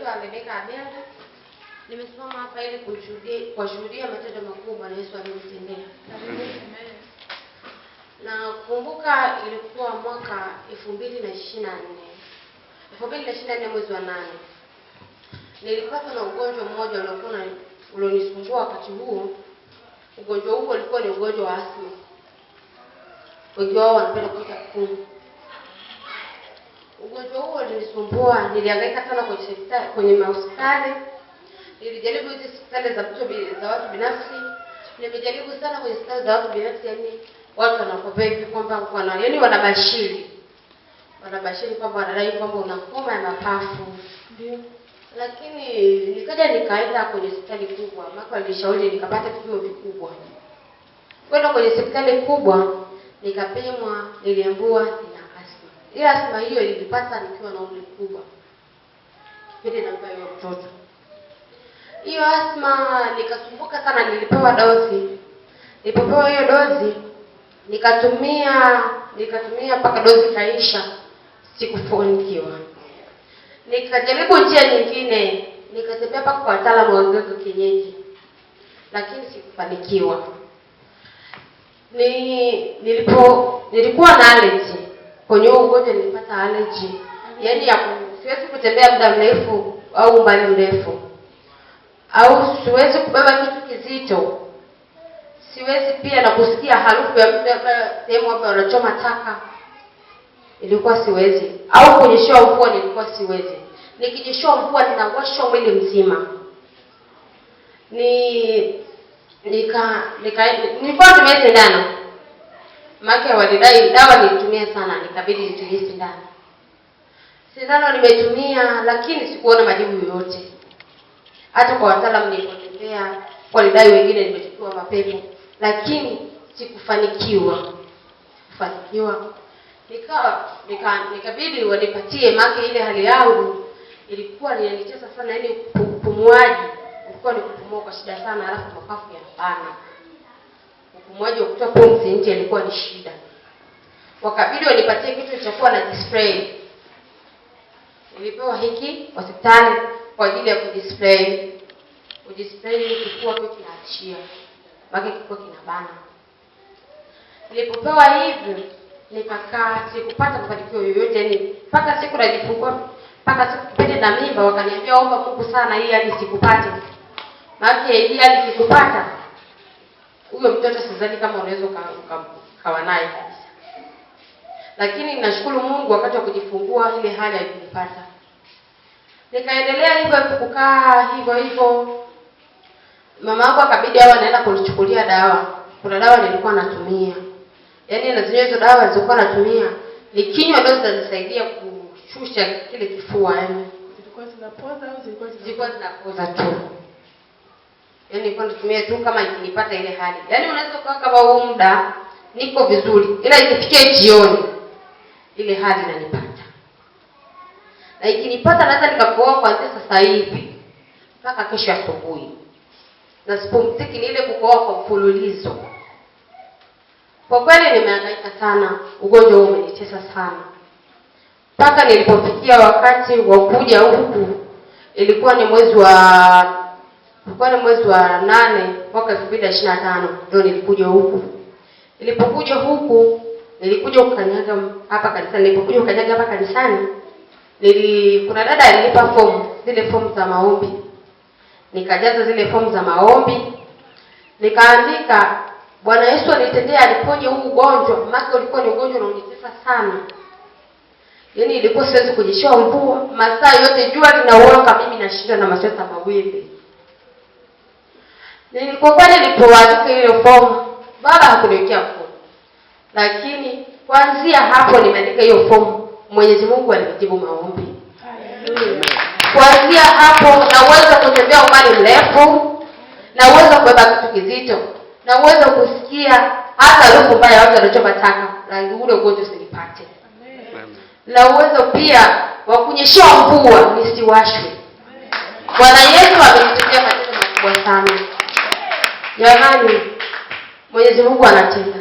naitwa Rebeka Abenda. Nimesimama hapa ili kushuhudia matendo makubwa na Yesu aliyotendea. Na kumbuka ilikuwa mwaka 2024. 2024 mwezi wa 8. Nilipata na ugonjwa mmoja ulionisumbua wakati huo. Ugonjwa huo ulikuwa ni ugonjwa wa asma. Wengi wao wanapenda kuita pumu. Ugonjwa huo ulinisumbua, nilihangaika sana kwenye hospitali. Nilijaribu hizo hospitali za watu binafsi. Nimejaribu sana kwenye hospitali za watu binafsi, yani watu wanakopepi kwamba wanabashiri. Wanabashiri kwamba wanadai kwamba una homa ya mapafu. Ndio. Lakini nikaja nikaenda kwenye hospitali kubwa, mako alishauri nikapata vipimo vikubwa. Kwenda kwenye hospitali kubwa, nikapimwa, niliambiwa nina asma. Ile asma hiyo ilipata nikiwa na umri mkubwa. Kipindi nakuwa mtoto. Hiyo asma nikasumbuka sana, nilipewa dozi. Nilipopewa hiyo dozi, nikatumia mpaka dozi kaisha, sikufanikiwa. Nikajaribu njia nyingine, nikatembea mpaka kwa wataalamu wa uganga kienyeji, lakini sikufanikiwa. Nilikuwa na allergy. Kwenye ugonjwa nilipata allergy. Yaani siwezi kutembea muda mrefu au umbali mrefu. Au siwezi kubeba kitu kizito. Siwezi pia na kusikia harufu ya mtu sehemu hapo wanachoma taka. Ilikuwa siwezi. Au kunyeshewa mvua nilikuwa siwezi. Nikinyeshewa mvua ninawashwa mwili mzima. Nilikuwa tumia sindano. Maana walidai dawa nilitumia sana, nikabidi nitumie sindano. Sindano nimetumia lakini sikuona majibu yoyote. Hata kwa wataalamu nilipotembea, walidai wengine nimechukua mapepo, lakini sikufanikiwa. Nikabidi wanipatie, maana ile hali yangu ilikuwa inanitesa sana, yani upumuaji ulikuwa ni kupumua kwa shida sana, alafu mapafu yanabana. Upumuaji wa kutoa pumzi nje ilikuwa ni shida. Wakabidi wanipatie kitu cha kuwa na display. Nilipewa hiki hospitali kwa ajili ya kudisplay. Kudisplay kilikuwa kitu kinaachia, maana kilikuwa kinabana. Nilipopewa hivi nikakaa, sikupata mafanikio yoyote, yani mpaka siku najifungua, mpaka siku kipindi na mimba wakaniambia omba Mungu sana hii hadi sikupate. Maana hii hadi sikupata, huyo mtoto sidhani kama unaweza kawa naye kabisa. Lakini nashukuru Mungu wakati wa kujifungua ile hali haikunipata. Nikaendelea hivyo kukaa hivyo. Mama wangu akabidi anaenda kunichukulia dawa. Kuna dawa nilikuwa natumia. Yaani na zenyewe hizo dawa nilizokuwa natumia, nikinywa ndio zinanisaidia kushusha kile kifua, yani zilikuwa zinapoza au zilikuwa zinapoza tu. Yaani nilikuwa natumia tu kama ikinipata ile hali. Yaani unaweza kukaa kama huo muda niko vizuri, ila ikifikia jioni ile hali inanipata. Na ikinipata naweza nikapoa kuanzia sasa hivi mpaka kesho asubuhi. Na sipumziki ni ile kukohoa kwa mfululizo. Kwa kweli nimehangaika sana, ugonjwa huu umenitesa sana. Mpaka nilipofikia wakati wa kuja huku, ilikuwa ni mwezi wa 8 mwaka 2025 ndio nilikuja huku. Nilipokuja huku, nilikuja kukanyaga hapa kanisani. Nilipokuja kukanyaga hapa kanisani, kuna dada alinipa zile fomu za maombi. Nikajaza zile fomu za maombi. Nikaandika Bwana Yesu anitendea, aliponya huu ugonjwa, maana ulikuwa ni ugonjwa unaonitesa sana. Yaani ilikuwa siwezi kujishoa mvua, masaa yote jua linawaka, mimi nashinda na masweta mawili. Nilipokuwa nilipoandika ile fomu, baba hakuniwekea fomu. Lakini kuanzia hapo nimeandika hiyo fomu, Mwenyezi Mungu alinijibu maombi. Kuanzia hapo naweza kutembea umbali mrefu, naweza kubeba kitu kizito, naweza kusikia hata harufu mbaya watu wanachoma taka, na ule ugonjwa usinipate. Na uwezo pia wa kunyesha mvua nisiwashwe. Bwana Yesu amenitendea matendo makubwa sana. Jamani, Mwenyezi Mungu anatenda.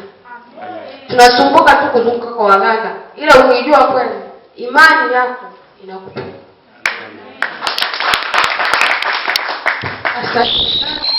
Tunasumbuka tu kuzunguka kwa waganga, ila ukijua kweli imani yako inakupa. Asante sana.